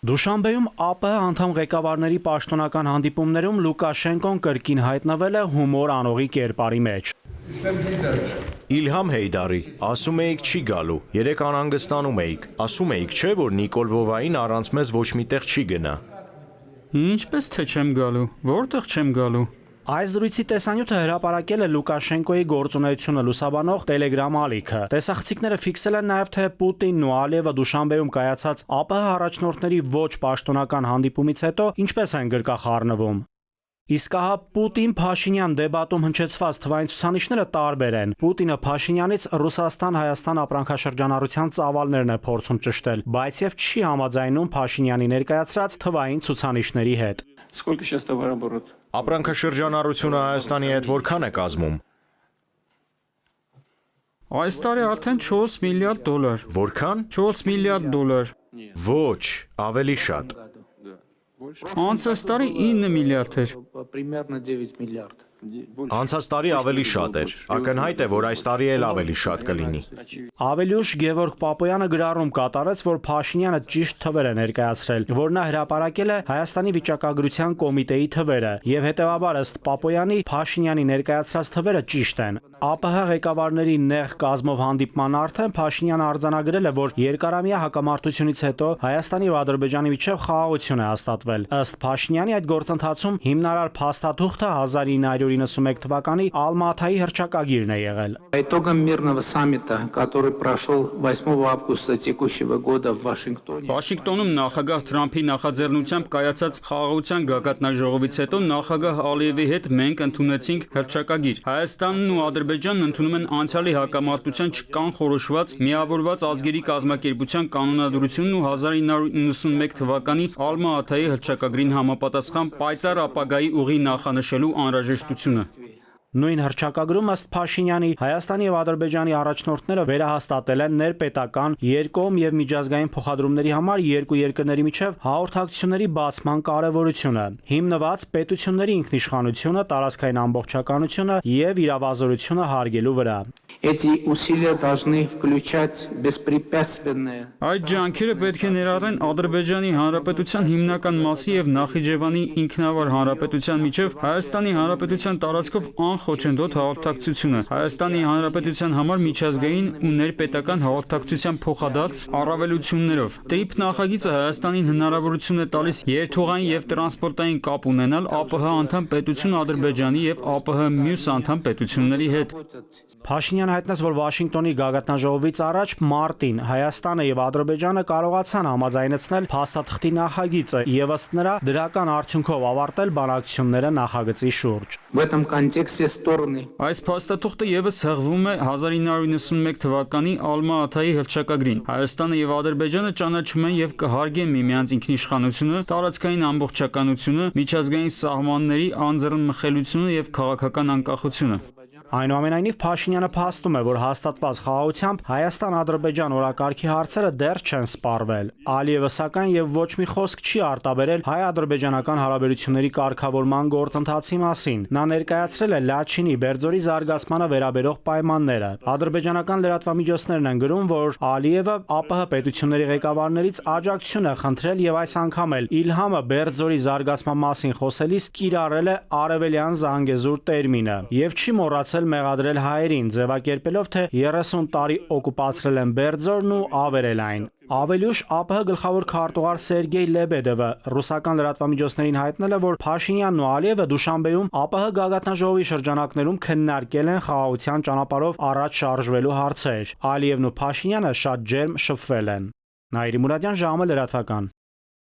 Դուշանբեում ԱՊՀ անդամ ղեկավարների պաշտոնական հանդիպումներում Լուկաշենկոն կրկին հայտնվել է հումոր անողի կերպարի մեջ։ Իլհամ Հեյդարի, ասում էիք չի գալու, երեք անհանգստանում էիք, ասում էիք չէ, որ Նիկոլ Վովային առանց մեզ ոչ մի տեղ չի գնա։ Ինչպես թե չեմ գալու, որտեղ չեմ գալու։ Այս զրույցի տեսանյութը հրապարակել է Լուկաշենկոյի գործունեությունը լուսաբանող Telegram ալիքը։ Տեսախցիկները ֆիքսել են նաև, թե Պուտինն ու Ալիևը Դուշանբեում կայացած ԱՊՀ առաջնորդների ոչ պաշտոնական հանդիպումից հետո ինչպես են գրկախառնվում։ Իսկ ահա Պուտին-Փաշինյան դեբատում հնչեցված թվային ցուցանիշները տարբեր են։ Պուտինը Փաշինյանից Ռուսաստան-Հայաստան ապրանքաշրջանառության ծավալներն է փորձում ճշտել, բայց եւ չի համաձայնում Փաշինյանի ներկայացրած թվային ցուցանիշների հետ։ Сколько сейчас товарооборот? Ապրանքաշրջանառությունը Հայաստանի հետ որքան է կազմում։ Այս տարի արդեն 4 միլիարդ դոլար։ Որքան։ 4 միլիարդ դոլար։ Ոչ, ավելի շատ։ Անցած տարի 9 միլիարդ էր։ Примерно 9 миллиардов. Անցած տարի ավելի շատ էր։ Ակնհայտ է, որ այս տարի էլ ավելի շատ կլինի։ Ավելի ուշ Գևորգ Պապոյանը գրառում կատարեց, որ Փաշինյանը ճիշտ թվեր է ներկայացրել, որ նա հրապարակել է Հայաստանի վիճակագրության կոմիտեի թվերը, եւ հետեւաբար ըստ Պապոյանի Փաշինյանի ներկայացրած թվերը ճիշտ են։ ԱՊՀ ղեկավարների նեղ կազմով հանդիպման արդեն Փաշինյանը արձանագրել է, որ երկարամյա հակամարտությունից հետո Հայաստանի եւ Ադրբեջանի միջև խաղաղություն է հաստատվել։ Ըստ Փաշինյանի այդ գործընթացում հիմնարար փաստաթուղթը 1991 թվականի Ալմա-Աթայի հռչակագիրն է եղել։ По итогам мирного саммита, который прошел 8 августа текущего года в Вашингтоне, Վաշինգտոնում նախագահ Թրամփի նախաձեռնությամբ կայացած խաղաղության գագաթնաժողովից հետո նախագահ Ալիևի հետ մենք ընդունեցինք հռչակագիր։ Հայաստանն ու Ադրբեջանն ընդունում են անցյալի հակամարտության չկանխորոշված միավորված ազգերի կազմակերպության կանոնադրությունն ու 1991 թվականի Ալմա-Աթայի հռչակագրին համապատասխան պայծառ ապագայի ուղի նախանշելու անհրաժեշտությունը։ Նույն հռչակագրում ըստ Փաշինյանի Հայաստանի եւ Ադրբեջանի առաջնորդները վերահաստատել են ներպետական երկկողմ եւ միջազգային փոխադրումների համար երկու երկրների միջև հաղորդակցությունների բացման կարեւորությունը, հիմնված պետությունների ինքնիշխանությունը, տարածքային ամբողջականությունը եւ իրավազորությունը հարգելու վրա։ эти усилия должны включать беспрепятственное. Այդ ջանքերը պետք է ներառեն Ադրբեջանի Հանրապետության հիմնական մասի եւ Նախիջևանի ինքնավար հանրապետության միջև Հայաստանի Հանրապետության տարածքով անխոչնդոտ հաղորդակցությունը, Հայաստանի Հանրապետության համար միջազգային ու ներպետական հաղորդակցության փոխադարձ առավելություններով։ TRIP նախագիծը Հայաստանին հնարավորություն է տալիս երթուղային եւ տրանսպորտային կապ ունենալ ԱՊՀ անդամ պետություն Ադրբեջանի եւ ԱՊՀ մյուս անդամ պետությունների հետ։ Փաշինյանը հայտնեց, որ Վաշինգտոնի գագաթնաժողովից առաջ մարտին Հայաստանը եւ Ադրբեջանը կարողացան համաձայնեցնել փաստաթղթի նախագիծը եւ ըստ նրա դրական արդյունքով ավարտել բանակցությունները նախագծի շուրջ։ В этом контексте стороны Այս փաստաթուղթը եւս հղվում է 1991 թվականի Ալմա-Աթայի հռչակագրին։ Հայաստանը եւ Ադրբեջանը ճանաչում են եւ կհարգեն միմյանց ինքնիշխանությունը, տարածքային ամբողջականությունը, միջազգային սահմանների անձեռնմխելիությունը եւ քաղաքական անկախությունը։ Այնուամենայնիվ Փաշինյանը փաստում է, որ հաստատված խաղաղությամբ Հայաստան-Ադրբեջան օրակարգի հարցերը դեռ չեն սպառվել։ Ալիևը սակայն եւ ոչ մի խոսք չի արտաբերել հայ-ադրբեջանական հարաբերությունների կարգավորման գործընթացի մասին։ Նա ներկայացրել է Լաչինի Բերձորի զարգացմանը վերաբերող պայմանները։ Ադրբեջանական լրատվամիջոցներն են գրում, որ Ալիևը ԱՊՀ պետությունների ղեկավարներից աջակցություն է խնդրել եւ այս անգամ էլ Իլհամը Բերձորի զարգացման մասին խոսելիս կիրառել է արևելյան Զանգեզուր տերմինը եւ չի մոռացել մեղադրել հայերին, ձևակերպելով, թե 30 տարի օկուպացրել են Բերձորն ու ավերել այն։ Ավելի ուշ ԱՊՀ գլխավոր քարտուղար Սերգեյ Լեբեդևը ռուսական լրատվամիջոցներին հայտնել է, որ Փաշինյանն ու Ալիևը Դուշանբեում ԱՊՀ գագաթնաժողովի շրջանակներում քննարկել են խաղաղության ճանապարհով առաջ շարժվելու հարցեր։ Ալիևն ու Փաշինյանը շատ ջերմ շփվել են։ Նաիրի Մուրադյան, ժամը լրատվական։